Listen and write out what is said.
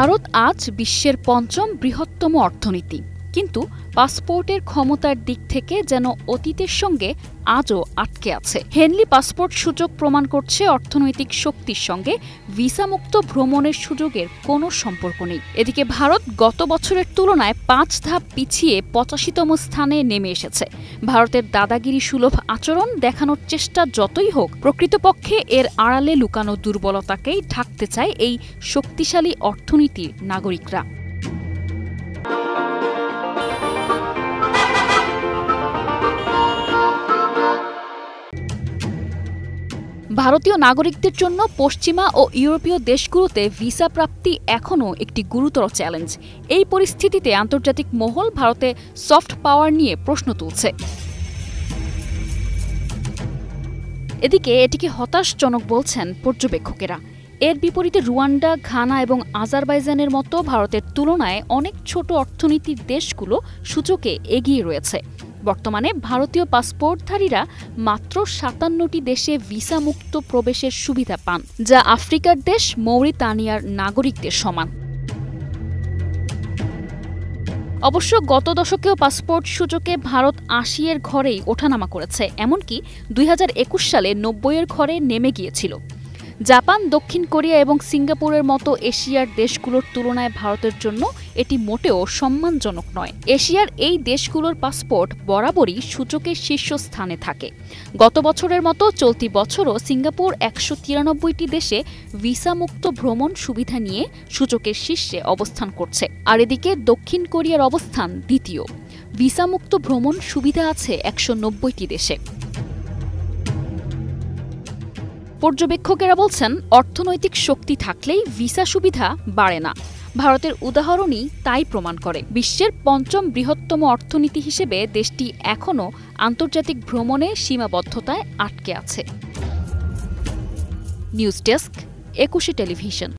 ভারত আজ বিশ্বের পঞ্চম বৃহত্তম অর্থনীতি, কিন্তু পাসপোর্টের ক্ষমতার দিক থেকে যেন অতীতের সঙ্গে আজও আটকে আছে। হেনলি পাসপোর্ট সূচক প্রমাণ করছে অর্থনৈতিক শক্তির সঙ্গে ভিসামুক্ত ভ্রমণের সুযোগের কোনো সম্পর্ক নেই। এদিকে ভারত গত বছরের তুলনায় 5 ধাপ পিছিয়ে 85তম স্থানে নেমে এসেছে। ভারতের দাদাগিরি সুলভ আচরণ দেখানোর চেষ্টা যতই হোক, প্রকৃতপক্ষে এর আড়ালে লুকানো দুর্বলতাকেই ঢাকতে চায় এই শক্তিশালী অর্থনীতির নাগরিকরা। ভারতীয় নাগরিকদের জন্য পশ্চিমা ও ইউরোপীয় দেশগুলোতে ভিসা প্রাপ্তি এখনও একটি গুরুতর চ্যালেঞ্জ। এই পরিস্থিতিতে আন্তর্জাতিক মহল ভারতে সফট পাওয়ার নিয়ে প্রশ্ন তুলছে। এদিকে এটিকে হতাশজনক বলছেন পর্যবেক্ষকেরা। এর বিপরীতে রুয়ান্ডা, ঘানা এবং আজারবাইজানের মতো ভারতের তুলনায় অনেক ছোট অর্থনীতির দেশগুলো সূচকে এগিয়ে রয়েছে। বর্তমানে ভারতীয় পাসপোর্টধারীরা মাত্র 57টি দেশে ভিসামুক্ত প্রবেশের সুবিধা পান, যা আফ্রিকার দেশ মৌরিতানিয়ার নাগরিকদের সমান। অবশ্য গত দশকেও পাসপোর্ট সূচকে ভারত 80-এর ঘরেই ওঠানামা করেছে, এমনকি 2021 সালে 90-এর ঘরে নেমে গিয়েছিল। জাপান, দক্ষিণ কোরিয়া এবং সিঙ্গাপুরের মতো এশিয়ার দেশগুলোর তুলনায় ভারতের জন্য এটি মোটেও সম্মানজনক নয়। এশিয়ার এই দেশগুলোর পাসপোর্ট বরাবরই সূচকের শীর্ষস্থানে থাকে। গত বছরের মতো চলতি বছরও সিঙ্গাপুর 193টি দেশে ভিসামুক্ত ভ্রমণ সুবিধা নিয়ে সূচকের শীর্ষে অবস্থান করছে। আর এদিকে দক্ষিণ কোরিয়ার অবস্থান দ্বিতীয়। ভিসামুক্ত ভ্রমণ সুবিধা আছে 190টি দেশে। পর্যবেক্ষকেরা বলছেন, অর্থনৈতিক শক্তি থাকলেই ভিসা সুবিধা বাড়ে না। ভারতের উদাহরণই তাই প্রমাণ করে। বিশ্বের পঞ্চম বৃহত্তম অর্থনীতি হিসেবে দেশটি এখনও আন্তর্জাতিক ভ্রমণে সীমাবদ্ধতায় আটকে আছে। News desk, 21 television.